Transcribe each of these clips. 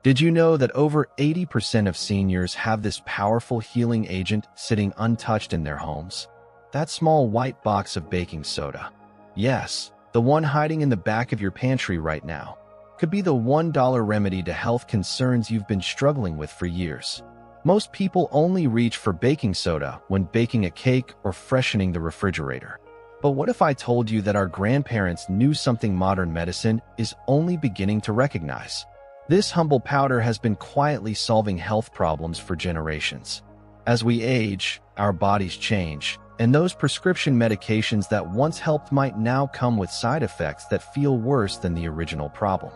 Did you know that over 80% of seniors have this powerful healing agent sitting untouched in their homes? That small white box of baking soda. Yes, the one hiding in the back of your pantry right now. Could be the $1 remedy to health concerns you've been struggling with for years. Most people only reach for baking soda when baking a cake or freshening the refrigerator. But what if I told you that our grandparents knew something modern medicine is only beginning to recognize? This humble powder has been quietly solving health problems for generations. As we age, our bodies change, and those prescription medications that once helped might now come with side effects that feel worse than the original problem.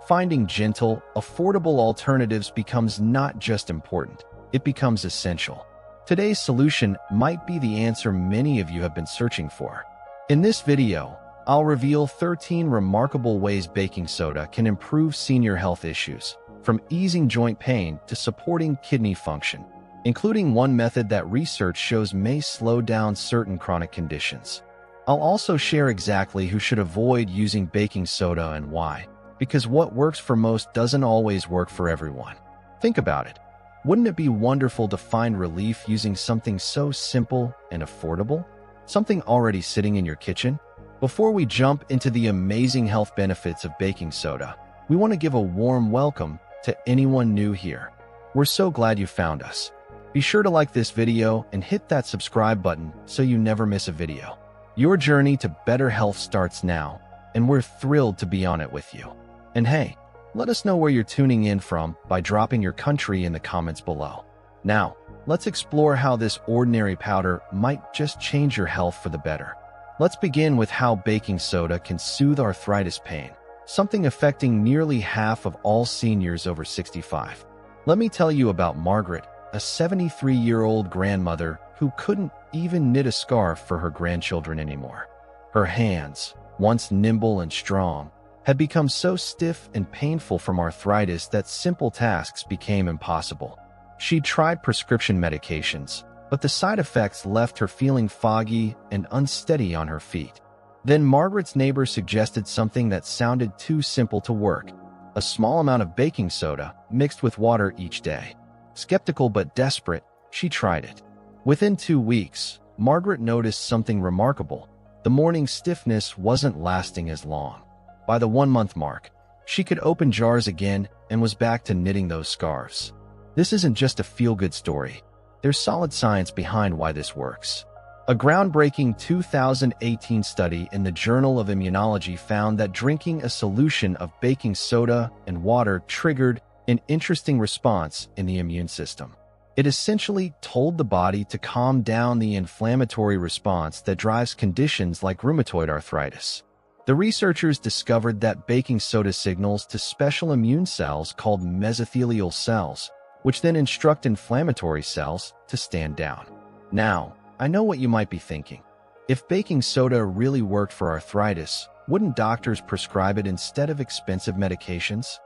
Finding gentle, affordable alternatives becomes not just important, it becomes essential. Today's solution might be the answer many of you have been searching for. In this video, I'll reveal 13 remarkable ways baking soda can improve senior health issues, from easing joint pain to supporting kidney function, including one method that research shows may slow down certain chronic conditions. I'll also share exactly who should avoid using baking soda and why, because what works for most doesn't always work for everyone. Think about it. Wouldn't it be wonderful to find relief using something so simple and affordable? Something already sitting in your kitchen? Before we jump into the amazing health benefits of baking soda, we want to give a warm welcome to anyone new here. We're so glad you found us. Be sure to like this video and hit that subscribe button so you never miss a video. Your journey to better health starts now, and we're thrilled to be on it with you. And hey, let us know where you're tuning in from by dropping your country in the comments below. Now, let's explore how this ordinary powder might just change your health for the better. Let's begin with how baking soda can soothe arthritis pain, something affecting nearly half of all seniors over 65. Let me tell you about Margaret, a 73-year-old grandmother who couldn't even knit a scarf for her grandchildren anymore. Her hands, once nimble and strong, had become so stiff and painful from arthritis that simple tasks became impossible. She tried prescription medications, but the side effects left her feeling foggy and unsteady on her feet. Then Margaret's neighbor suggested something that sounded too simple to work: a small amount of baking soda mixed with water each day. Skeptical but desperate, she tried it. Within 2 weeks, Margaret noticed something remarkable. The morning stiffness wasn't lasting as long. By the 1-month mark, she could open jars again and was back to knitting those scarves. This isn't just a feel-good story. There's solid science behind why this works. A groundbreaking 2018 study in the Journal of Immunology found that drinking a solution of baking soda and water triggered an interesting response in the immune system. It essentially told the body to calm down the inflammatory response that drives conditions like rheumatoid arthritis. The researchers discovered that baking soda signals to special immune cells called mesothelial cells, which then instruct inflammatory cells to stand down. Now, I know what you might be thinking. If baking soda really worked for arthritis, wouldn't doctors prescribe it instead of expensive medications?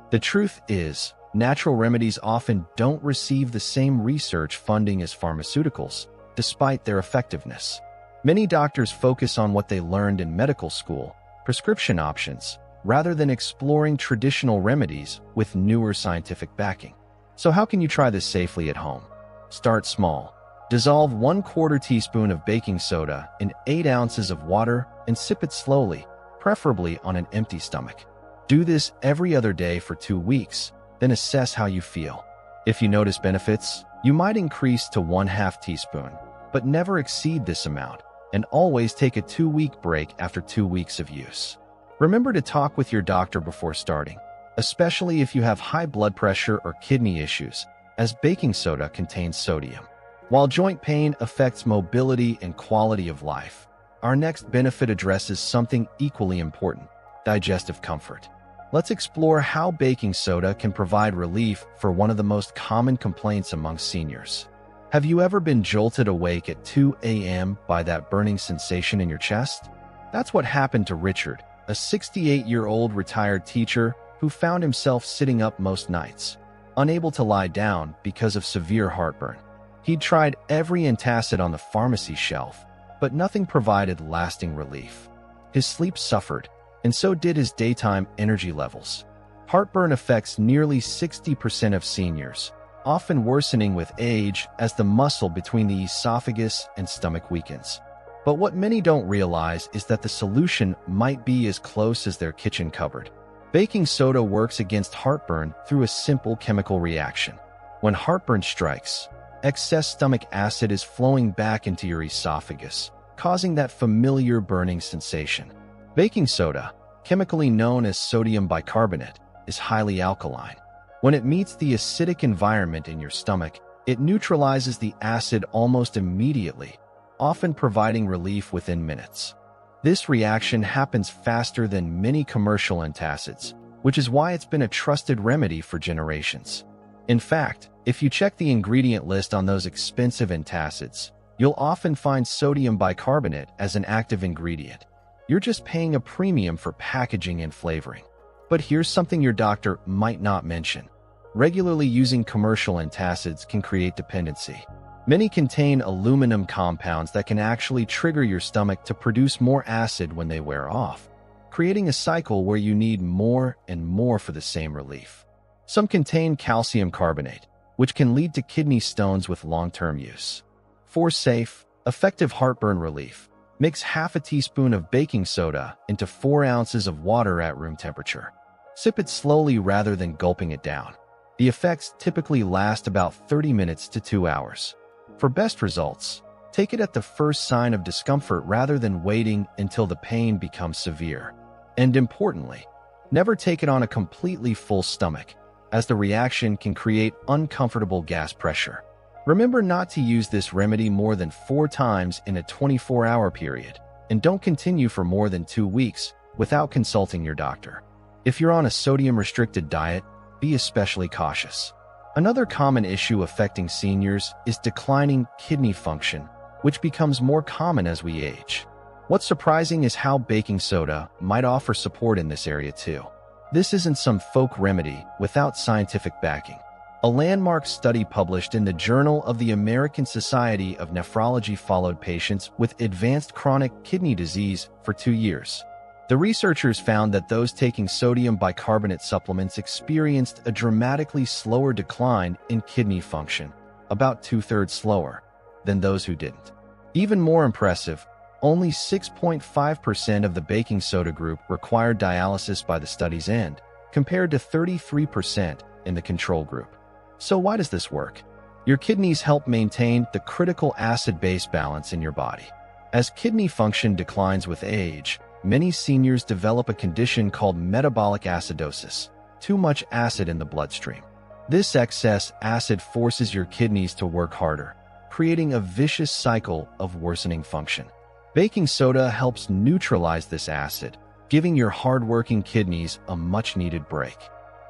The truth is, natural remedies often don't receive the same research funding as pharmaceuticals, despite their effectiveness. Many doctors focus on what they learned in medical school, prescription options, rather than exploring traditional remedies with newer scientific backing. So how can you try this safely at home? Start small. Dissolve 1/4 teaspoon of baking soda in 8 ounces of water and sip it slowly, preferably on an empty stomach. Do this every other day for 2 weeks, then assess how you feel. If you notice benefits, you might increase to 1/2 teaspoon, but never exceed this amount, and always take a 2-week break after 2 weeks of use. Remember to talk with your doctor before starting, especially if you have high blood pressure or kidney issues, as baking soda contains sodium. While joint pain affects mobility and quality of life, our next benefit addresses something equally important: digestive comfort. Let's explore how baking soda can provide relief for one of the most common complaints among seniors. Have you ever been jolted awake at 2 a.m. by that burning sensation in your chest? That's what happened to Richard, a 68-year-old retired teacher who found himself sitting up most nights, unable to lie down because of severe heartburn. He'd tried every antacid on the pharmacy shelf, but nothing provided lasting relief. His sleep suffered, and so did his daytime energy levels. Heartburn affects nearly 60% of seniors, often worsening with age as the muscle between the esophagus and stomach weakens. But what many don't realize is that the solution might be as close as their kitchen cupboard. Baking soda works against heartburn through a simple chemical reaction. When heartburn strikes, excess stomach acid is flowing back into your esophagus, causing that familiar burning sensation. Baking soda, chemically known as sodium bicarbonate, is highly alkaline. When it meets the acidic environment in your stomach, it neutralizes the acid almost immediately, often providing relief within minutes. This reaction happens faster than many commercial antacids, which is why it's been a trusted remedy for generations. In fact, if you check the ingredient list on those expensive antacids, you'll often find sodium bicarbonate as an active ingredient. You're just paying a premium for packaging and flavoring. But here's something your doctor might not mention. Regularly using commercial antacids can create dependency. Many contain aluminum compounds that can actually trigger your stomach to produce more acid when they wear off, creating a cycle where you need more and more for the same relief. Some contain calcium carbonate, which can lead to kidney stones with long-term use. For safe, effective heartburn relief, mix half a teaspoon of baking soda into 4 ounces of water at room temperature. Sip it slowly rather than gulping it down. The effects typically last about 30 minutes to 2 hours. For best results, take it at the first sign of discomfort rather than waiting until the pain becomes severe. And importantly, never take it on a completely full stomach, as the reaction can create uncomfortable gas pressure. Remember not to use this remedy more than 4 times in a 24-hour period, and don't continue for more than 2 weeks without consulting your doctor. If you're on a sodium-restricted diet, be especially cautious. Another common issue affecting seniors is declining kidney function, which becomes more common as we age. What's surprising is how baking soda might offer support in this area too. This isn't some folk remedy without scientific backing. A landmark study published in the Journal of the American Society of Nephrology followed patients with advanced chronic kidney disease for 2 years. The researchers found that those taking sodium bicarbonate supplements experienced a dramatically slower decline in kidney function, about 2/3 slower, than those who didn't. Even more impressive, only 6.5% of the baking soda group required dialysis by the study's end, compared to 33% in the control group. So why does this work? Your kidneys help maintain the critical acid-base balance in your body. As kidney function declines with age, many seniors develop a condition called metabolic acidosis, too much acid in the bloodstream. This excess acid forces your kidneys to work harder, creating a vicious cycle of worsening function. Baking soda helps neutralize this acid, giving your hard-working kidneys a much-needed break.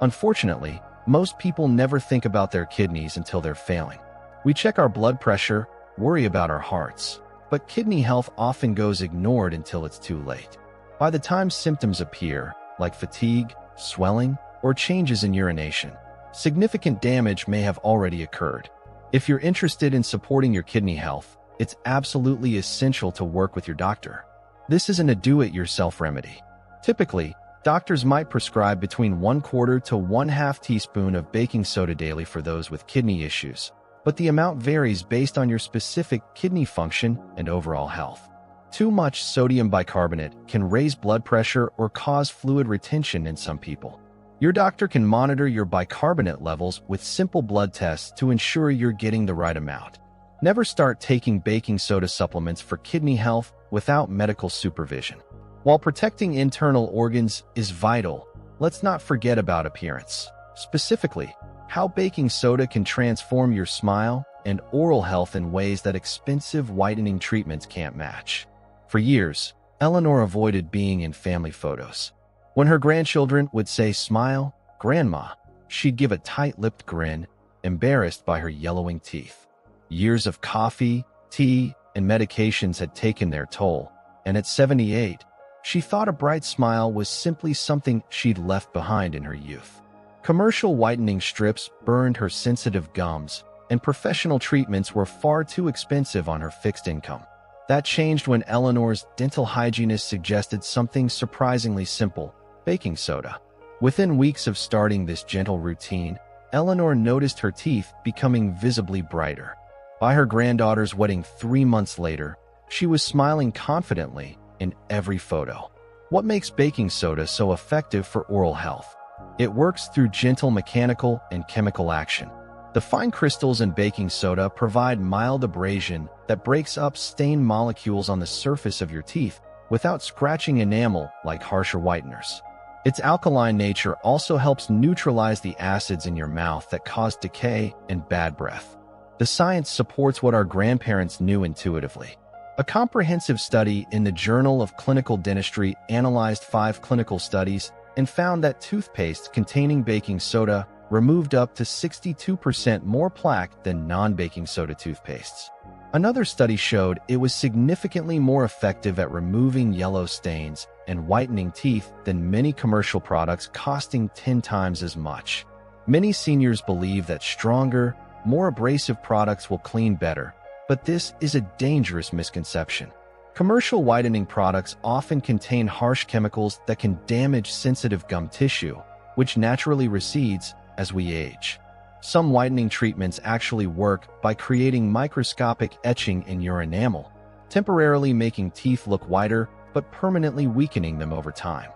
Unfortunately, most people never think about their kidneys until they're failing. We check our blood pressure, worry about our hearts, but kidney health often goes ignored until it's too late. By the time symptoms appear, like fatigue, swelling, or changes in urination, significant damage may have already occurred. If you're interested in supporting your kidney health, it's absolutely essential to work with your doctor. This isn't a do-it-yourself remedy. Typically, doctors might prescribe between 1/4 to 1/2 teaspoon of baking soda daily for those with kidney issues, but the amount varies based on your specific kidney function and overall health. Too much sodium bicarbonate can raise blood pressure or cause fluid retention in some people. Your doctor can monitor your bicarbonate levels with simple blood tests to ensure you're getting the right amount. Never start taking baking soda supplements for kidney health without medical supervision. While protecting internal organs is vital, let's not forget about appearance. Specifically, how baking soda can transform your smile and oral health in ways that expensive whitening treatments can't match. For years, Eleanor avoided being in family photos. When her grandchildren would say, "Smile, Grandma," she'd give a tight-lipped grin, embarrassed by her yellowing teeth. Years of coffee, tea, and medications had taken their toll, and at 78, she thought a bright smile was simply something she'd left behind in her youth. Commercial whitening strips burned her sensitive gums, and professional treatments were far too expensive on her fixed income. That changed when Eleanor's dental hygienist suggested something surprisingly simple: baking soda. Within weeks of starting this gentle routine, Eleanor noticed her teeth becoming visibly brighter. By her granddaughter's wedding 3 months later, she was smiling confidently in every photo. What makes baking soda so effective for oral health? It works through gentle mechanical and chemical action. The fine crystals in baking soda provide mild abrasion that breaks up stain molecules on the surface of your teeth without scratching enamel like harsher whiteners. Its alkaline nature also helps neutralize the acids in your mouth that cause decay and bad breath. The science supports what our grandparents knew intuitively. A comprehensive study in the Journal of Clinical Dentistry analyzed 5 clinical studies and found that toothpaste containing baking soda removed up to 62% more plaque than non-baking soda toothpastes. Another study showed it was significantly more effective at removing yellow stains and whitening teeth than many commercial products, costing 10 times as much. Many seniors believe that stronger, more abrasive products will clean better, but this is a dangerous misconception. Commercial whitening products often contain harsh chemicals that can damage sensitive gum tissue, which naturally recedes as we age. Some whitening treatments actually work by creating microscopic etching in your enamel, temporarily making teeth look whiter but permanently weakening them over time.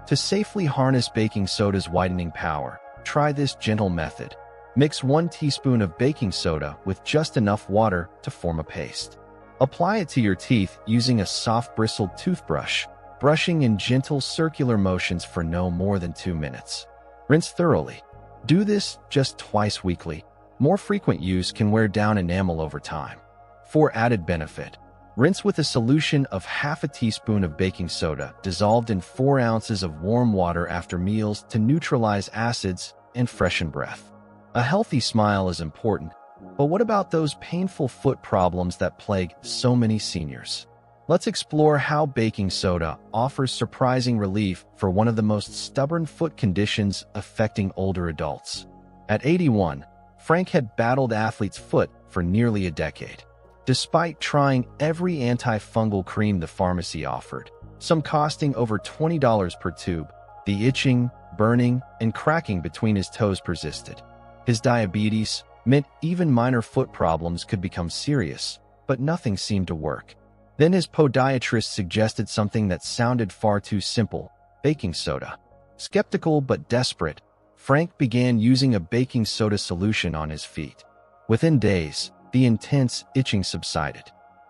To safely harness baking soda's whitening power, try this gentle method. Mix 1 teaspoon of baking soda with just enough water to form a paste. Apply it to your teeth using a soft bristled toothbrush, brushing in gentle circular motions for no more than 2 minutes. Rinse thoroughly. Do this just twice weekly. More frequent use can wear down enamel over time. For added benefit, rinse with a solution of half a teaspoon of baking soda dissolved in 4 ounces of warm water after meals to neutralize acids and freshen breath. A healthy smile is important, but what about those painful foot problems that plague so many seniors? Let's explore how baking soda offers surprising relief for one of the most stubborn foot conditions affecting older adults. At 81, Frank had battled athlete's foot for nearly a decade. Despite trying every anti-fungal cream the pharmacy offered, some costing over $20 per tube, the itching, burning, and cracking between his toes persisted. His diabetes meant even minor foot problems could become serious, but nothing seemed to work. Then his podiatrist suggested something that sounded far too simple: baking soda. Skeptical but desperate, Frank began using a baking soda solution on his feet. Within days, the intense itching subsided.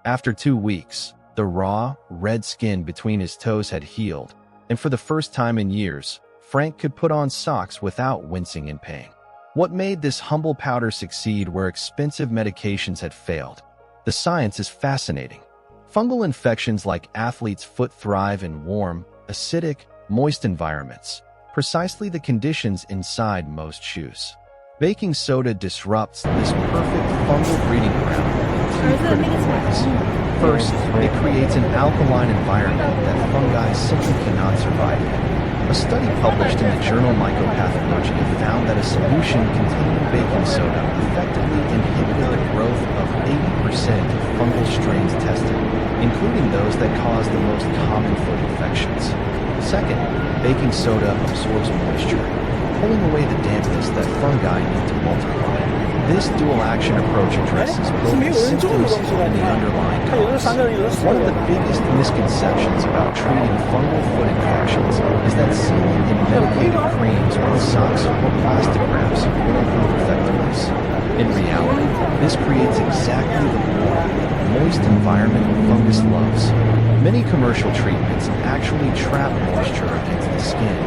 After 2 weeks, the raw, red skin between his toes had healed, and for the first time in years, Frank could put on socks without wincing in pain. What made this humble powder succeed where expensive medications had failed? The science is fascinating. Fungal infections like athlete's foot thrive in warm, acidic, moist environments, precisely the conditions inside most shoes. Baking soda disrupts this perfect fungal breeding ground in 2 critical ways. First, it creates an alkaline environment that fungi simply cannot survive in. A study published in the journal Mycopathology found that a solution containing baking soda effectively inhibited the growth of 80% of fungal strains tested, including those that cause the most common foot infections. Second, baking soda absorbs moisture, pulling away the dampness that fungi need to multiply. This dual-action approach addresses both the symptoms and the underlying cause. One of the biggest misconceptions about treating fungal foot infections is that sealing in medicated creams with socks or plastic wraps will improve effectiveness. In reality, this creates exactly the warm, moist environment fungus loves. Many commercial treatments actually trap moisture against the skin,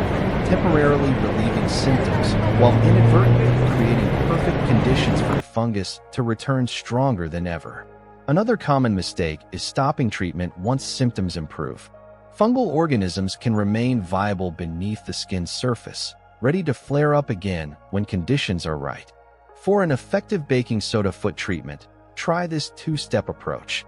temporarily relieving symptoms while inadvertently creating perfect conditions for fungus to return stronger than ever. Another common mistake is stopping treatment once symptoms improve. Fungal organisms can remain viable beneath the skin's surface, ready to flare up again when conditions are right. For an effective baking soda foot treatment, try this 2-step approach.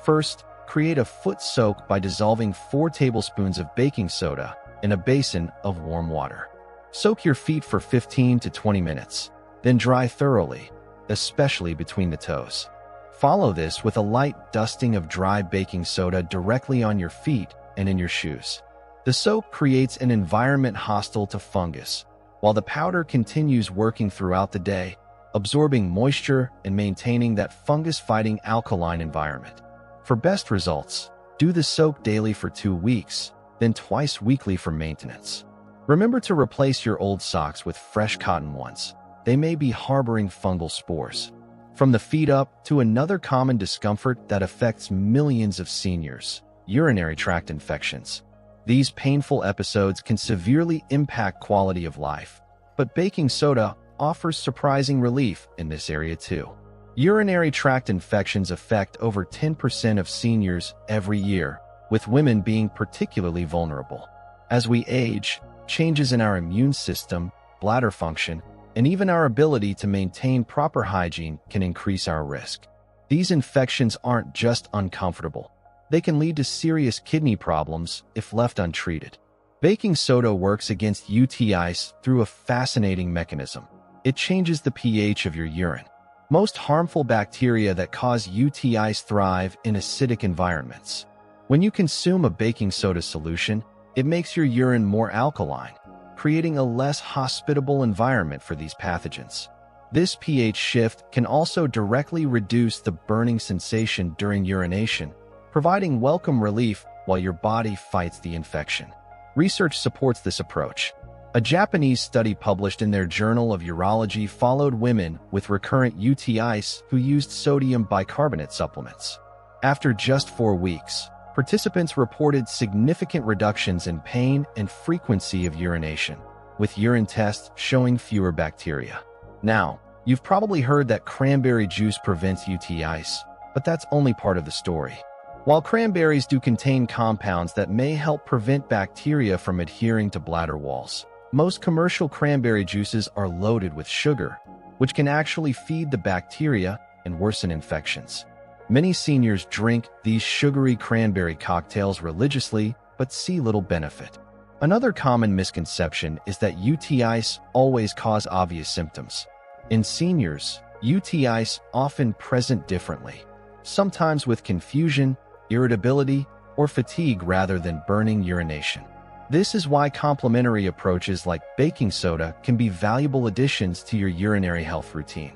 First, create a foot soak by dissolving 4 tablespoons of baking soda in a basin of warm water. Soak your feet for 15 to 20 minutes, then dry thoroughly, especially between the toes. Follow this with a light dusting of dry baking soda directly on your feet and in your shoes. The soap creates an environment hostile to fungus, while the powder continues working throughout the day, absorbing moisture and maintaining that fungus-fighting alkaline environment. For best results, do the soap daily for 2 weeks, then twice weekly for maintenance. Remember to replace your old socks with fresh cotton ones. They may be harboring fungal spores. From the feet up to another common discomfort that affects millions of seniors: urinary tract infections. These painful episodes can severely impact quality of life, but baking soda offers surprising relief in this area too. Urinary tract infections affect over 10% of seniors every year, with women being particularly vulnerable. As we age, changes in our immune system, bladder function, and even our ability to maintain proper hygiene can increase our risk. These infections aren't just uncomfortable. They can lead to serious kidney problems if left untreated. Baking soda works against UTIs through a fascinating mechanism. It changes the pH of your urine. Most harmful bacteria that cause UTIs thrive in acidic environments. When you consume a baking soda solution, it makes your urine more alkaline, creating a less hospitable environment for these pathogens. This pH shift can also directly reduce the burning sensation during urination, providing welcome relief while your body fights the infection. Research supports this approach. A Japanese study published in their Journal of Urology followed women with recurrent UTIs who used sodium bicarbonate supplements. After just 4 weeks, participants reported significant reductions in pain and frequency of urination, with urine tests showing fewer bacteria. Now, you've probably heard that cranberry juice prevents UTIs, but that's only part of the story. While cranberries do contain compounds that may help prevent bacteria from adhering to bladder walls, most commercial cranberry juices are loaded with sugar, which can actually feed the bacteria and worsen infections. Many seniors drink these sugary cranberry cocktails religiously but see little benefit. Another common misconception is that UTIs always cause obvious symptoms. In seniors, UTIs often present differently, sometimes with confusion, irritability, or fatigue rather than burning urination. This is why complementary approaches like baking soda can be valuable additions to your urinary health routine.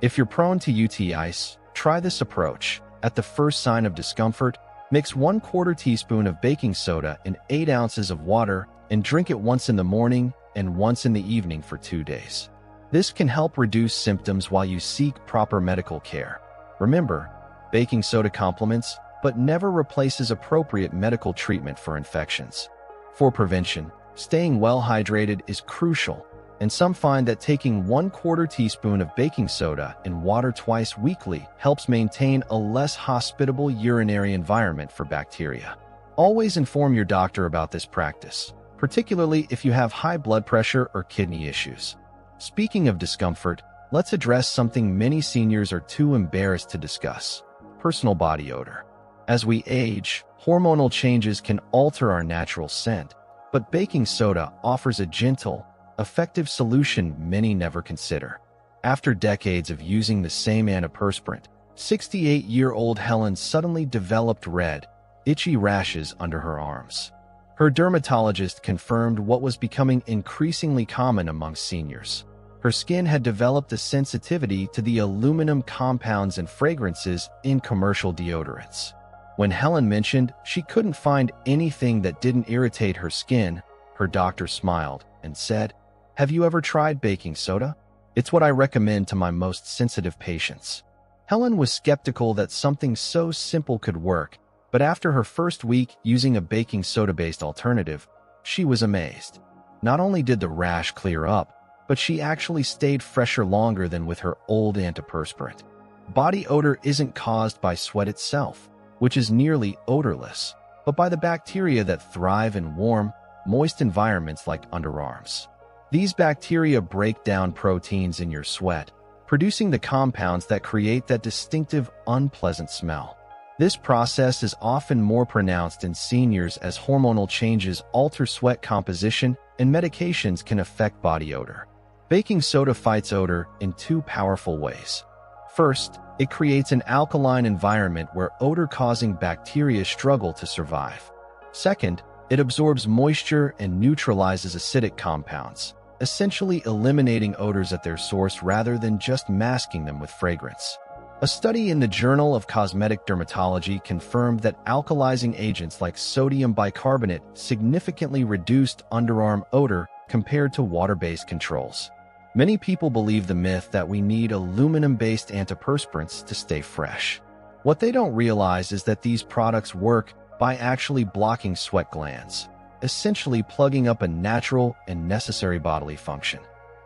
If you're prone to UTIs, try this approach. At the first sign of discomfort, mix 1/4 teaspoon of baking soda in 8 ounces of water and drink it once in the morning and once in the evening for 2 days. This can help reduce symptoms while you seek proper medical care. Remember, baking soda complements, but never replaces appropriate medical treatment for infections. For prevention, staying well hydrated is crucial, and some find that taking 1/4 teaspoon of baking soda in water twice weekly helps maintain a less hospitable urinary environment for bacteria. Always inform your doctor about this practice, particularly if you have high blood pressure or kidney issues. Speaking of discomfort, let's address something many seniors are too embarrassed to discuss: personal body odor. As we age, hormonal changes can alter our natural scent, but baking soda offers a gentle, effective solution many never consider. After decades of using the same antiperspirant, 68-year-old Helen suddenly developed red, itchy rashes under her arms. Her dermatologist confirmed what was becoming increasingly common among seniors. Her skin had developed a sensitivity to the aluminum compounds and fragrances in commercial deodorants. When Helen mentioned she couldn't find anything that didn't irritate her skin, her doctor smiled and said, "Have you ever tried baking soda? It's what I recommend to my most sensitive patients." Helen was skeptical that something so simple could work, but after her first week using a baking soda-based alternative, she was amazed. Not only did the rash clear up, but she actually stayed fresher longer than with her old antiperspirant. Body odor isn't caused by sweat itself, which is nearly odorless, but by the bacteria that thrive in warm, moist environments like underarms. These bacteria break down proteins in your sweat, producing the compounds that create that distinctive, unpleasant smell. This process is often more pronounced in seniors as hormonal changes alter sweat composition and medications can affect body odor. Baking soda fights odor in 2 powerful ways. First, it creates an alkaline environment where odor-causing bacteria struggle to survive. Second, It absorbs moisture and neutralizes acidic compounds, essentially eliminating odors at their source rather than just masking them with fragrance. A study in the Journal of Cosmetic Dermatology confirmed that alkalizing agents like sodium bicarbonate significantly reduced underarm odor compared to water-based controls. Many people believe the myth that we need aluminum-based antiperspirants to stay fresh. What they don't realize is that these products work by actually blocking sweat glands, essentially plugging up a natural and necessary bodily function.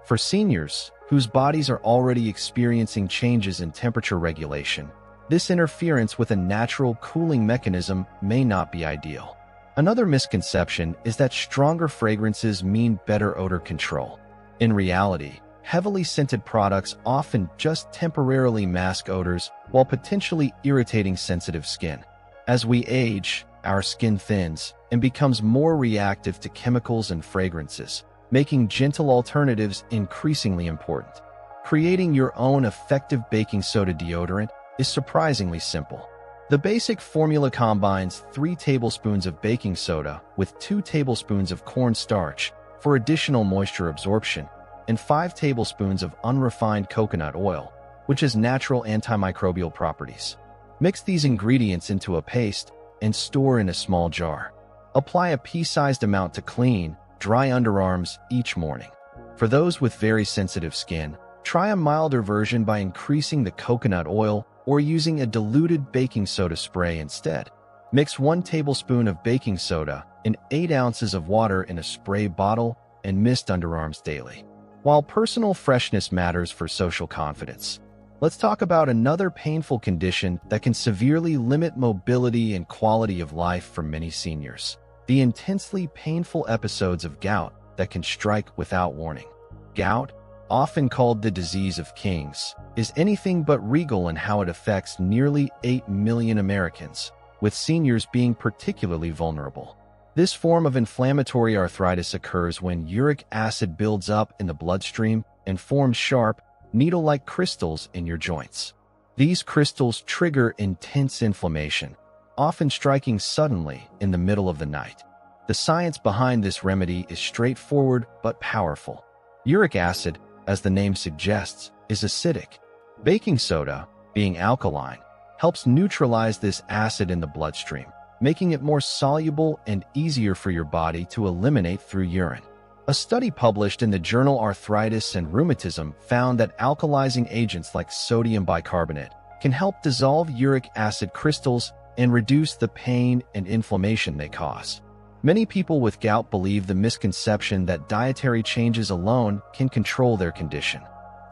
For seniors, whose bodies are already experiencing changes in temperature regulation, this interference with a natural cooling mechanism may not be ideal. Another misconception is that stronger fragrances mean better odor control. In reality, heavily scented products often just temporarily mask odors while potentially irritating sensitive skin. As we age, our skin thins and becomes more reactive to chemicals and fragrances, making gentle alternatives increasingly important. Creating your own effective baking soda deodorant is surprisingly simple. The basic formula combines 3 tablespoons of baking soda with 2 tablespoons of cornstarch for additional moisture absorption and 5 tablespoons of unrefined coconut oil, which has natural antimicrobial properties. Mix these ingredients into a paste and store in a small jar. Apply a pea-sized amount to clean, dry underarms each morning. For those with very sensitive skin, try a milder version by increasing the coconut oil or using a diluted baking soda spray instead. Mix 1 tablespoon of baking soda in 8 ounces of water in a spray bottle and mist underarms daily. While personal freshness matters for social confidence, let's talk about another painful condition that can severely limit mobility and quality of life for many seniors: the intensely painful episodes of gout that can strike without warning. Gout, often called the disease of kings, is anything but regal in how it affects nearly 8 million Americans, with seniors being particularly vulnerable. This form of inflammatory arthritis occurs when uric acid builds up in the bloodstream and forms sharp, needle-like crystals in your joints. These crystals trigger intense inflammation, often striking suddenly in the middle of the night. The science behind this remedy is straightforward but powerful. Uric acid, as the name suggests, is acidic. Baking soda, being alkaline, helps neutralize this acid in the bloodstream, making it more soluble and easier for your body to eliminate through urine. A study published in the journal Arthritis and Rheumatism found that alkalizing agents like sodium bicarbonate can help dissolve uric acid crystals and reduce the pain and inflammation they cause. Many people with gout believe the misconception that dietary changes alone can control their condition.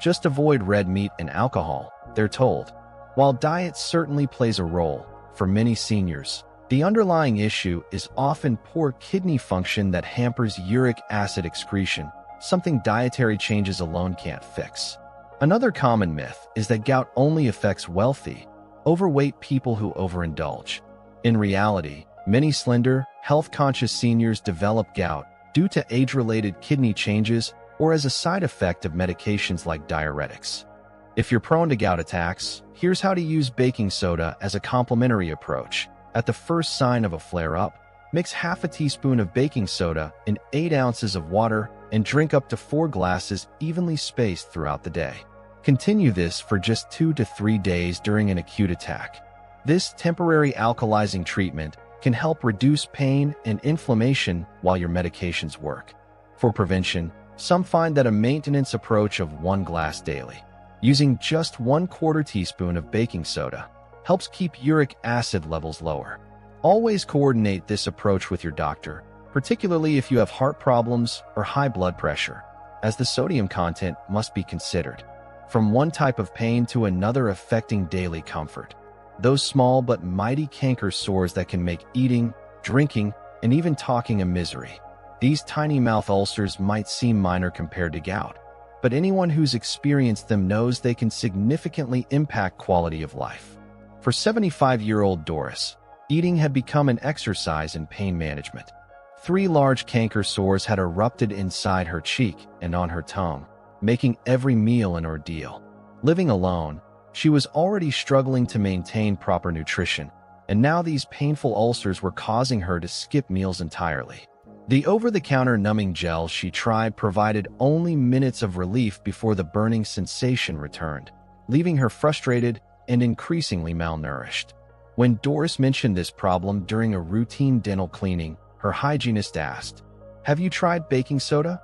Just avoid red meat and alcohol, they're told. While diet certainly plays a role, for many seniors, the underlying issue is often poor kidney function that hampers uric acid excretion, something dietary changes alone can't fix. Another common myth is that gout only affects wealthy, overweight people who overindulge. In reality, many slender, health-conscious seniors develop gout due to age-related kidney changes or as a side effect of medications like diuretics. If you're prone to gout attacks, here's how to use baking soda as a complementary approach. At the first sign of a flare-up, mix half a teaspoon of baking soda in 8 ounces of water and drink up to 4 glasses evenly spaced throughout the day. Continue this for just 2 to 3 days during an acute attack. This temporary alkalizing treatment can help reduce pain and inflammation while your medications work. For prevention, some find that a maintenance approach of 1 glass daily, using just 1/4 teaspoon of baking soda, helps keep uric acid levels lower. Always coordinate this approach with your doctor, particularly if you have heart problems or high blood pressure, as the sodium content must be considered. From one type of pain to another affecting daily comfort. Those small but mighty canker sores that can make eating, drinking, and even talking a misery. These tiny mouth ulcers might seem minor compared to gout, but anyone who's experienced them knows they can significantly impact quality of life. For 75-year-old Doris, eating had become an exercise in pain management. 3 large canker sores had erupted inside her cheek and on her tongue, making every meal an ordeal. Living alone, she was already struggling to maintain proper nutrition, and now these painful ulcers were causing her to skip meals entirely. The over-the-counter numbing gel she tried provided only minutes of relief before the burning sensation returned, leaving her frustrated and increasingly malnourished. When Doris mentioned this problem during a routine dental cleaning, her hygienist asked, "Have you tried baking soda?"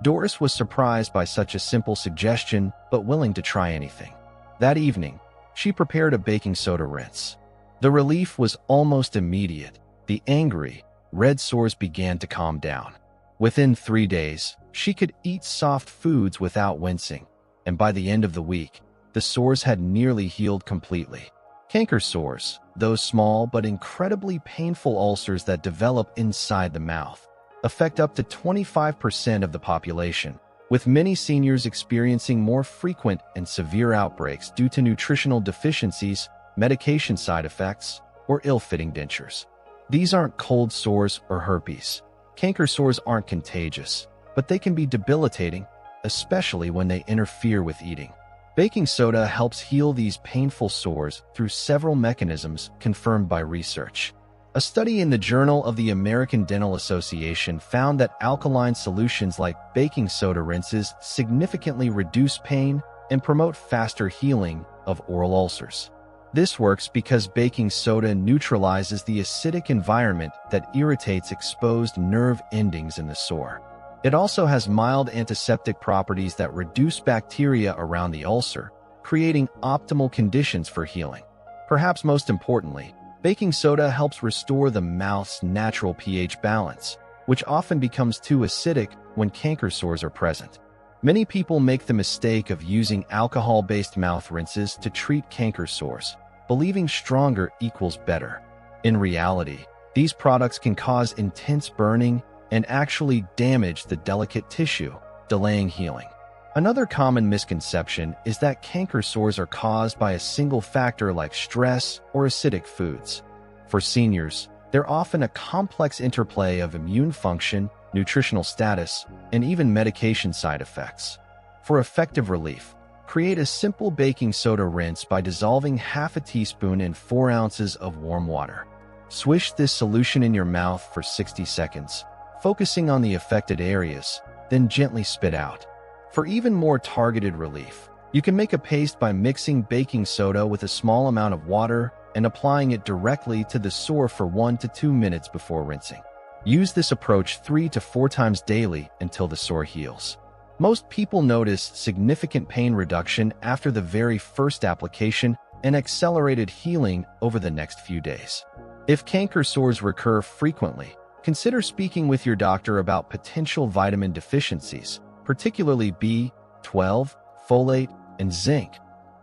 Doris was surprised by such a simple suggestion, but willing to try anything. That evening, she prepared a baking soda rinse. The relief was almost immediate. The angry, red sores began to calm down. Within 3 days, she could eat soft foods without wincing, and by the end of the week, the sores had nearly healed completely. Canker sores, those small but incredibly painful ulcers that develop inside the mouth, affect up to 25% of the population, with many seniors experiencing more frequent and severe outbreaks due to nutritional deficiencies, medication side effects, or ill-fitting dentures. These aren't cold sores or herpes. Canker sores aren't contagious, but they can be debilitating, especially when they interfere with eating. Baking soda helps heal these painful sores through several mechanisms confirmed by research. A study in the Journal of the American Dental Association found that alkaline solutions like baking soda rinses significantly reduce pain and promote faster healing of oral ulcers. This works because baking soda neutralizes the acidic environment that irritates exposed nerve endings in the sore. It also has mild antiseptic properties that reduce bacteria around the ulcer, creating optimal conditions for healing. Perhaps most importantly, baking soda helps restore the mouth's natural pH balance, which often becomes too acidic when canker sores are present. Many people make the mistake of using alcohol-based mouth rinses to treat canker sores, believing stronger equals better. In reality, these products can cause intense burning and actually damage the delicate tissue, delaying healing. Another common misconception is that canker sores are caused by a single factor like stress or acidic foods. For seniors, they're often a complex interplay of immune function, nutritional status, and even medication side effects. For effective relief, create a simple baking soda rinse by dissolving half a teaspoon in 4 ounces of warm water. Swish this solution in your mouth for 60 seconds, focusing on the affected areas, then gently spit out. For even more targeted relief, you can make a paste by mixing baking soda with a small amount of water and applying it directly to the sore for 1 to 2 minutes before rinsing. Use this approach 3 to 4 times daily until the sore heals. Most people notice significant pain reduction after the very first application and accelerated healing over the next few days. If canker sores recur frequently, consider speaking with your doctor about potential vitamin deficiencies, particularly B12, folate, and zinc,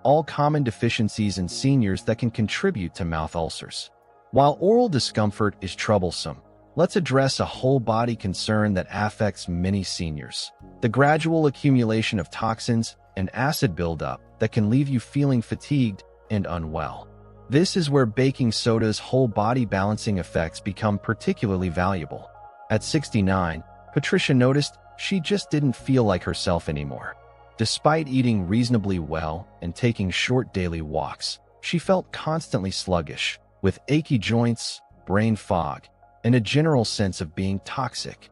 all common deficiencies in seniors that can contribute to mouth ulcers. While oral discomfort is troublesome, let's address a whole-body concern that affects many seniors: the gradual accumulation of toxins and acid buildup that can leave you feeling fatigued and unwell. This is where baking soda's whole-body balancing effects become particularly valuable. At 69, Patricia noticed she just didn't feel like herself anymore. Despite eating reasonably well and taking short daily walks, she felt constantly sluggish, with achy joints, brain fog, and a general sense of being toxic.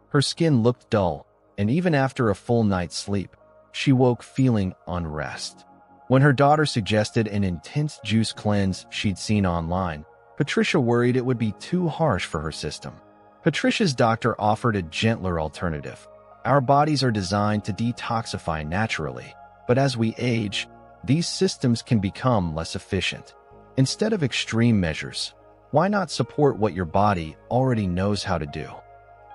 Her skin looked dull, and even after a full night's sleep, she woke feeling unrest. When her daughter suggested an intense juice cleanse she'd seen online, Patricia worried it would be too harsh for her system. Patricia's doctor offered a gentler alternative. Our bodies are designed to detoxify naturally, but as we age, these systems can become less efficient. Instead of extreme measures, why not support what your body already knows how to do?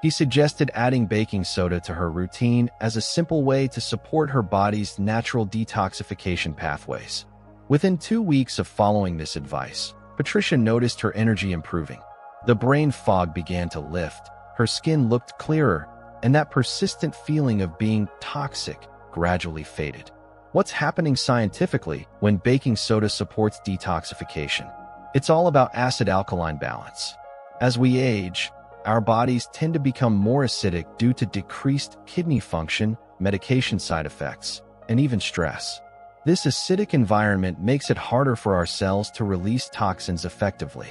He suggested adding baking soda to her routine as a simple way to support her body's natural detoxification pathways. Within 2 weeks of following this advice, Patricia noticed her energy improving. The brain fog began to lift, her skin looked clearer, and that persistent feeling of being toxic gradually faded. What's happening scientifically when baking soda supports detoxification? It's all about acid-alkaline balance. As we age, our bodies tend to become more acidic due to decreased kidney function, medication side effects, and even stress. This acidic environment makes it harder for our cells to release toxins effectively.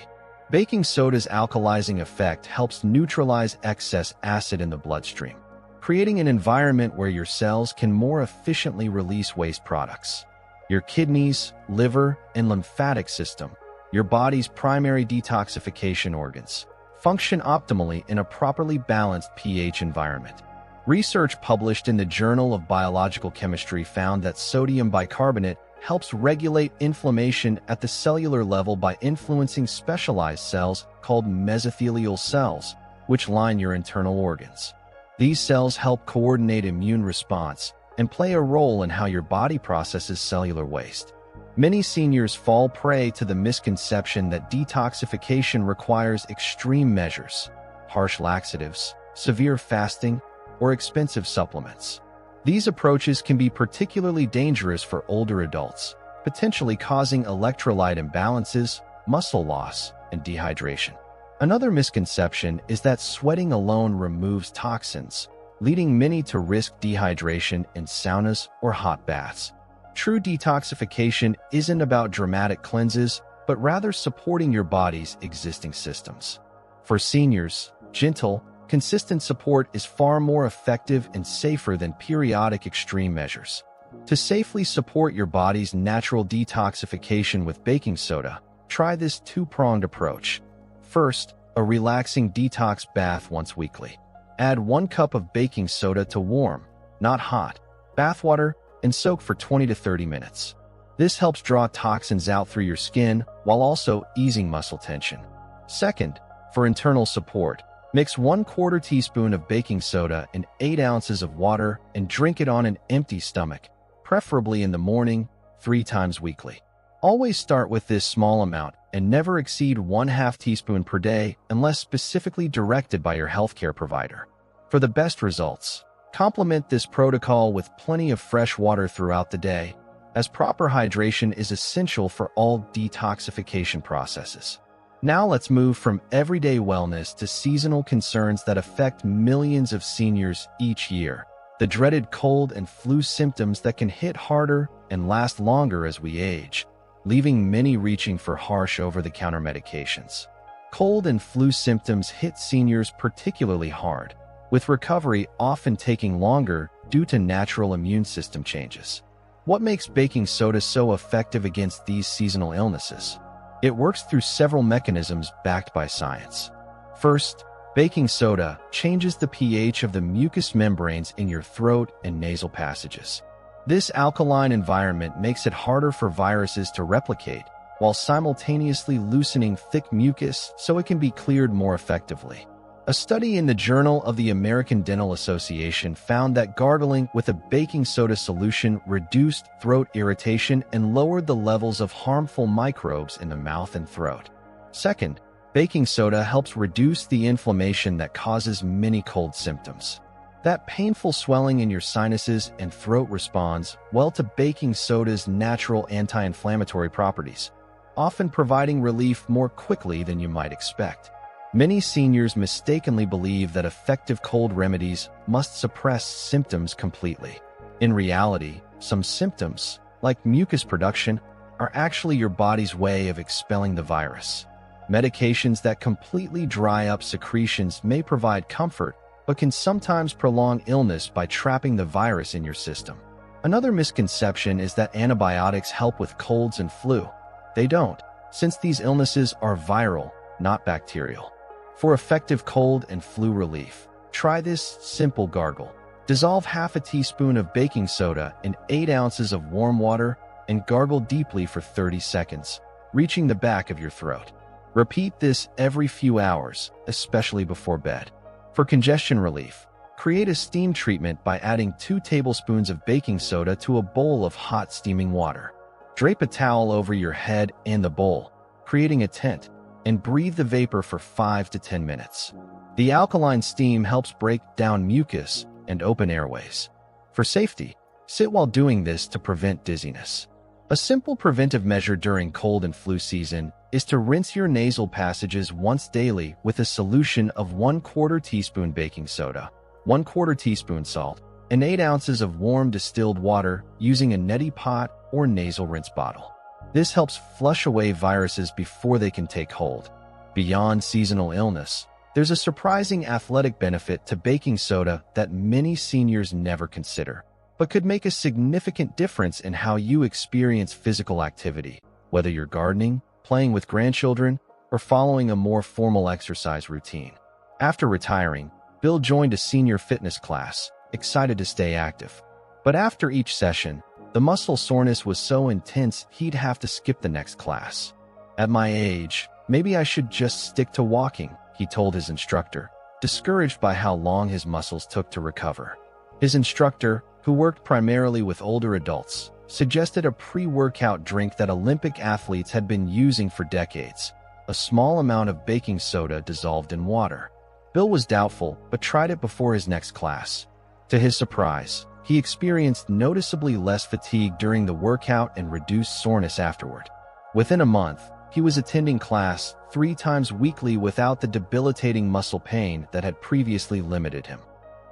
Baking soda's alkalizing effect helps neutralize excess acid in the bloodstream, creating an environment where your cells can more efficiently release waste products. Your kidneys, liver, and lymphatic system, your body's primary detoxification organs, function optimally in a properly balanced pH environment. Research published in the Journal of Biological Chemistry found that sodium bicarbonate helps regulate inflammation at the cellular level by influencing specialized cells called mesothelial cells, which line your internal organs. These cells help coordinate immune response and play a role in how your body processes cellular waste. Many seniors fall prey to the misconception that detoxification requires extreme measures, harsh laxatives, severe fasting, or expensive supplements. These approaches can be particularly dangerous for older adults, potentially causing electrolyte imbalances, muscle loss, and dehydration. Another misconception is that sweating alone removes toxins, leading many to risk dehydration in saunas or hot baths. True detoxification isn't about dramatic cleanses, but rather supporting your body's existing systems. For seniors, gentle, consistent support is far more effective and safer than periodic extreme measures. To safely support your body's natural detoxification with baking soda, try this two-pronged approach. First, a relaxing detox bath once weekly. Add 1 cup of baking soda to warm, not hot, bath water and soak for 20 to 30 minutes. This helps draw toxins out through your skin while also easing muscle tension. Second, for internal support, mix 1/4 teaspoon of baking soda in 8 ounces of water and drink it on an empty stomach, preferably in the morning, 3 times weekly. Always start with this small amount and never exceed 1/2 teaspoon per day unless specifically directed by your healthcare provider. For the best results, complement this protocol with plenty of fresh water throughout the day, as proper hydration is essential for all detoxification processes. Now let's move from everyday wellness to seasonal concerns that affect millions of seniors each year. The dreaded cold and flu symptoms that can hit harder and last longer as we age, leaving many reaching for harsh over-the-counter medications. Cold and flu symptoms hit seniors particularly hard, with recovery often taking longer due to natural immune system changes. What makes baking soda so effective against these seasonal illnesses? It works through several mechanisms backed by science. First, baking soda changes the pH of the mucous membranes in your throat and nasal passages. This alkaline environment makes it harder for viruses to replicate, while simultaneously loosening thick mucus so it can be cleared more effectively. A study in the Journal of the American Dental Association found that gargling with a baking soda solution reduced throat irritation and lowered the levels of harmful microbes in the mouth and throat. Second, baking soda helps reduce the inflammation that causes many cold symptoms. That painful swelling in your sinuses and throat responds well to baking soda's natural anti-inflammatory properties, often providing relief more quickly than you might expect. Many seniors mistakenly believe that effective cold remedies must suppress symptoms completely. In reality, some symptoms, like mucus production, are actually your body's way of expelling the virus. Medications that completely dry up secretions may provide comfort, but can sometimes prolong illness by trapping the virus in your system. Another misconception is that antibiotics help with colds and flu. They don't, since these illnesses are viral, not bacterial. For effective cold and flu relief, try this simple gargle. Dissolve 1/2 teaspoon of baking soda in 8 ounces of warm water and gargle deeply for 30 seconds, reaching the back of your throat. Repeat this every few hours, especially before bed. For congestion relief, create a steam treatment by adding 2 tablespoons of baking soda to a bowl of hot steaming water. Drape a towel over your head and the bowl, creating a tent, and breathe the vapor for 5 to 10 minutes. The alkaline steam helps break down mucus and open airways. For safety, sit while doing this to prevent dizziness. A simple preventive measure during cold and flu season is to rinse your nasal passages once daily with a solution of 1/4 teaspoon baking soda, 1/4 teaspoon salt, and 8 ounces of warm distilled water using a neti pot or nasal rinse bottle. This helps flush away viruses before they can take hold. Beyond seasonal illness, there's a surprising athletic benefit to baking soda that many seniors never consider, but could make a significant difference in how you experience physical activity, whether you're gardening, playing with grandchildren, or following a more formal exercise routine. After retiring, Bill joined a senior fitness class, excited to stay active. But after each session, the muscle soreness was so intense he'd have to skip the next class. "At my age, maybe I should just stick to walking," he told his instructor, discouraged by how long his muscles took to recover. His instructor, who worked primarily with older adults, suggested a pre-workout drink that Olympic athletes had been using for decades, a small amount of baking soda dissolved in water. Bill was doubtful, but tried it before his next class. To his surprise, he experienced noticeably less fatigue during the workout and reduced soreness afterward. Within a month, he was attending class 3 times weekly without the debilitating muscle pain that had previously limited him.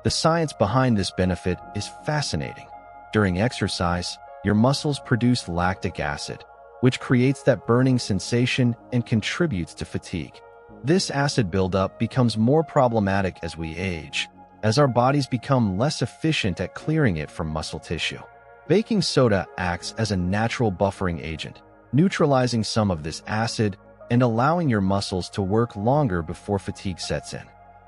The science behind this benefit is fascinating. During exercise, your muscles produce lactic acid, which creates that burning sensation and contributes to fatigue. This acid buildup becomes more problematic as we age, as our bodies become less efficient at clearing it from muscle tissue. Baking soda acts as a natural buffering agent, neutralizing some of this acid and allowing your muscles to work longer before fatigue sets in.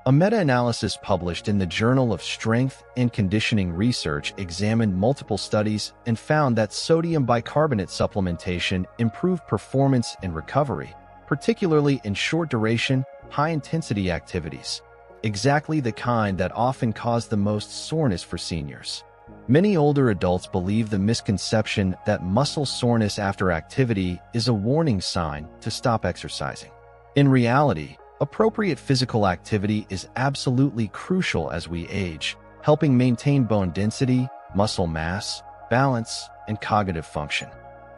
A meta-analysis published in the Journal of Strength and Conditioning Research examined multiple studies and found that sodium bicarbonate supplementation improved performance and recovery, particularly in short-duration, high-intensity activities, exactly the kind that often cause the most soreness for seniors. Many older adults believe the misconception that muscle soreness after activity is a warning sign to stop exercising. In reality, appropriate physical activity is absolutely crucial as we age, helping maintain bone density, muscle mass, balance, and cognitive function.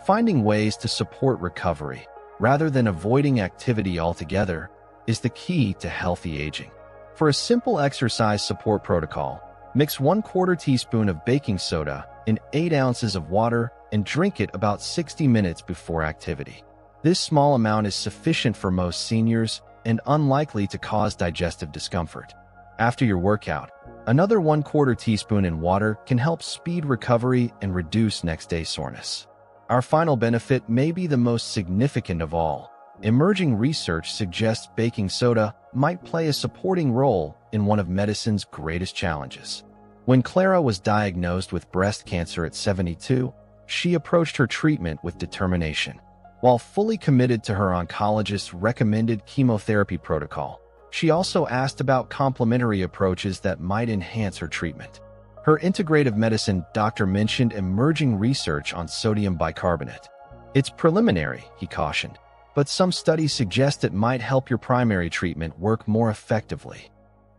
Finding ways to support recovery, rather than avoiding activity altogether, is the key to healthy aging. For a simple exercise support protocol, mix 1/4 teaspoon of baking soda in 8 ounces of water and drink it about 60 minutes before activity. This small amount is sufficient for most seniors and unlikely to cause digestive discomfort. After your workout, another 1/4 teaspoon in water can help speed recovery and reduce next-day soreness. Our final benefit may be the most significant of all. Emerging research suggests baking soda might play a supporting role in one of medicine's greatest challenges. When Clara was diagnosed with breast cancer at 72, she approached her treatment with determination. While fully committed to her oncologist's recommended chemotherapy protocol, she also asked about complementary approaches that might enhance her treatment. Her integrative medicine doctor mentioned emerging research on sodium bicarbonate. "It's preliminary," he cautioned, "but some studies suggest it might help your primary treatment work more effectively."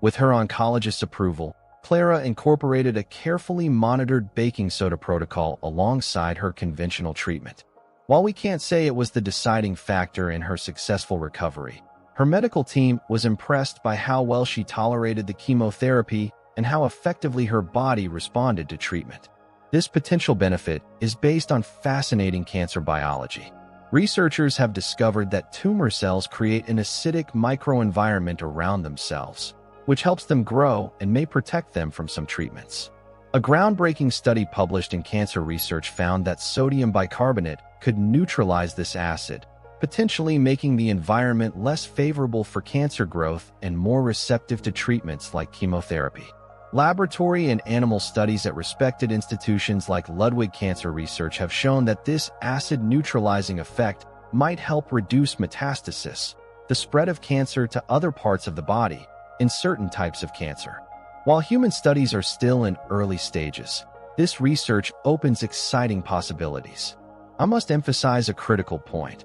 With her oncologist's approval, Clara incorporated a carefully monitored baking soda protocol alongside her conventional treatment. While we can't say it was the deciding factor in her successful recovery, her medical team was impressed by how well she tolerated the chemotherapy and how effectively her body responded to treatment. This potential benefit is based on fascinating cancer biology. Researchers have discovered that tumor cells create an acidic microenvironment around themselves, which helps them grow and may protect them from some treatments. A groundbreaking study published in Cancer Research found that sodium bicarbonate could neutralize this acid, potentially making the environment less favorable for cancer growth and more receptive to treatments like chemotherapy. Laboratory and animal studies at respected institutions like Ludwig Cancer Research have shown that this acid-neutralizing effect might help reduce metastasis, the spread of cancer to other parts of the body, in certain types of cancer. While human studies are still in early stages, this research opens exciting possibilities. I must emphasize a critical point.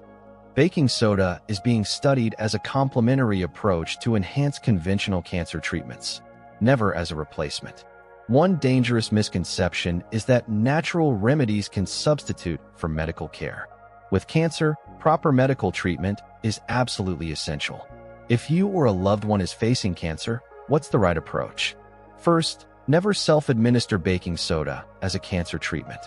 Baking soda is being studied as a complementary approach to enhance conventional cancer treatments, never as a replacement. One dangerous misconception is that natural remedies can substitute for medical care. With cancer, proper medical treatment is absolutely essential. If you or a loved one is facing cancer, what's the right approach? First, never self-administer baking soda as a cancer treatment.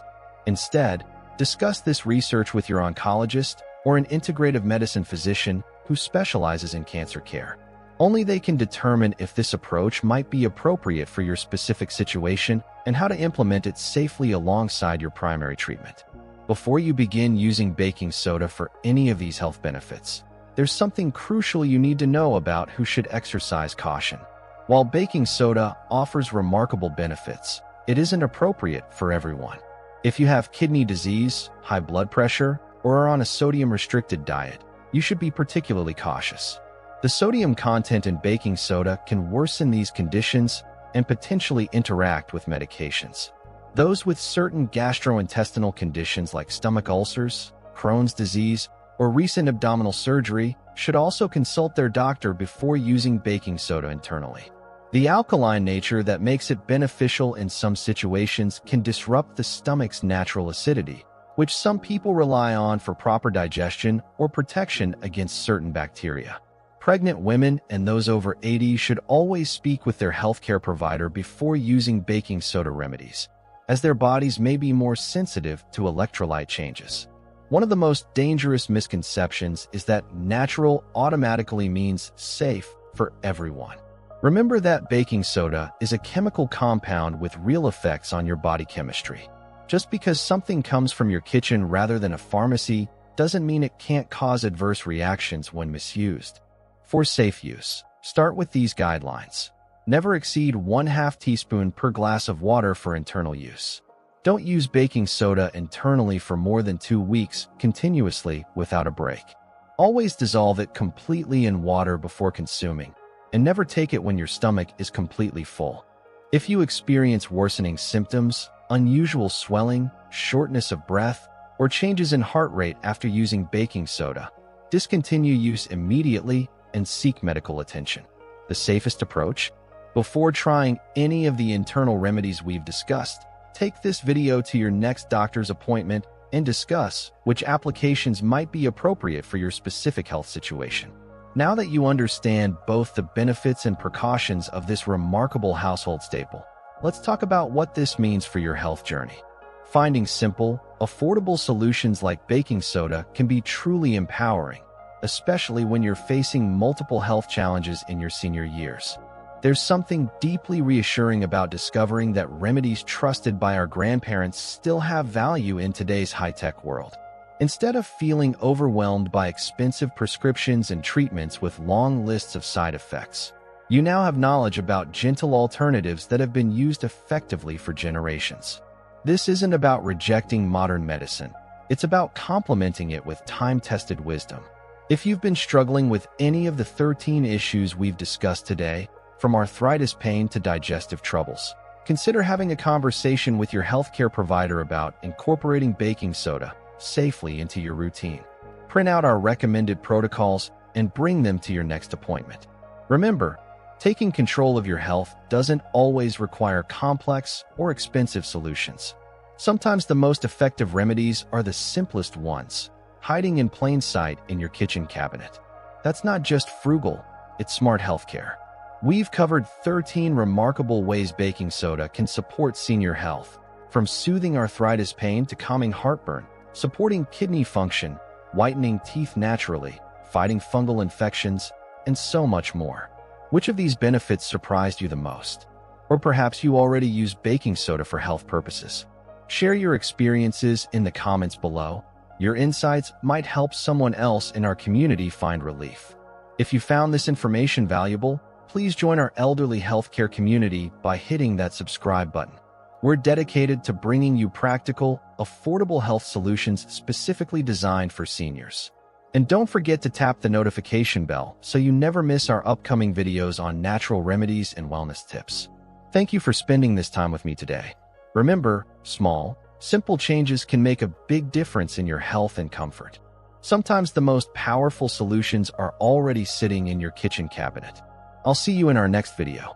Instead, Discuss this research with your oncologist or an integrative medicine physician who specializes in cancer care. Only they can determine if this approach might be appropriate for your specific situation and how to implement it safely alongside your primary treatment. Before you begin using baking soda for any of these health benefits, there's something crucial you need to know about who should exercise caution. While baking soda offers remarkable benefits, it isn't appropriate for everyone. If you have kidney disease, high blood pressure, or are on a sodium-restricted diet, you should be particularly cautious. The sodium content in baking soda can worsen these conditions and potentially interact with medications. Those with certain gastrointestinal conditions like stomach ulcers, Crohn's disease, or recent abdominal surgery should also consult their doctor before using baking soda internally. The alkaline nature that makes it beneficial in some situations can disrupt the stomach's natural acidity, which some people rely on for proper digestion or protection against certain bacteria. Pregnant women and those over 80 should always speak with their healthcare provider before using baking soda remedies, as their bodies may be more sensitive to electrolyte changes. One of the most dangerous misconceptions is that natural automatically means safe for everyone. Remember that baking soda is a chemical compound with real effects on your body chemistry. Just because something comes from your kitchen rather than a pharmacy doesn't mean it can't cause adverse reactions when misused. For safe use, start with these guidelines. Never exceed 1/2 teaspoon per glass of water for internal use. Don't use baking soda internally for more than 2 weeks continuously without a break. Always dissolve it completely in water before consuming, and never take it when your stomach is completely full. If you experience worsening symptoms, unusual swelling, shortness of breath, or changes in heart rate after using baking soda, discontinue use immediately and seek medical attention. The safest approach? Before trying any of the internal remedies we've discussed, take this video to your next doctor's appointment and discuss which applications might be appropriate for your specific health situation. Now that you understand both the benefits and precautions of this remarkable household staple, let's talk about what this means for your health journey. Finding simple, affordable solutions like baking soda can be truly empowering, especially when you're facing multiple health challenges in your senior years. There's something deeply reassuring about discovering that remedies trusted by our grandparents still have value in today's high-tech world. Instead of feeling overwhelmed by expensive prescriptions and treatments with long lists of side effects, you now have knowledge about gentle alternatives that have been used effectively for generations. This isn't about rejecting modern medicine. It's about complementing it with time-tested wisdom. If you've been struggling with any of the 13 issues we've discussed today, from arthritis pain to digestive troubles, consider having a conversation with your healthcare provider about incorporating baking soda safely into your routine. Print out our recommended protocols and bring them to your next appointment. Remember, taking control of your health doesn't always require complex or expensive solutions. Sometimes the most effective remedies are the simplest ones, hiding in plain sight in your kitchen cabinet. That's not just frugal, it's smart healthcare. We've covered 13 remarkable ways baking soda can support senior health, from soothing arthritis pain to calming heartburn, supporting kidney function, whitening teeth naturally, fighting fungal infections, and so much more. Which of these benefits surprised you the most? Or perhaps you already use baking soda for health purposes? Share your experiences in the comments below. Your insights might help someone else in our community find relief. If you found this information valuable, please join our elderly healthcare community by hitting that subscribe button. We're dedicated to bringing you practical, affordable health solutions specifically designed for seniors. And don't forget to tap the notification bell so you never miss our upcoming videos on natural remedies and wellness tips. Thank you for spending this time with me today. Remember, small, simple changes can make a big difference in your health and comfort. Sometimes the most powerful solutions are already sitting in your kitchen cabinet. I'll see you in our next video.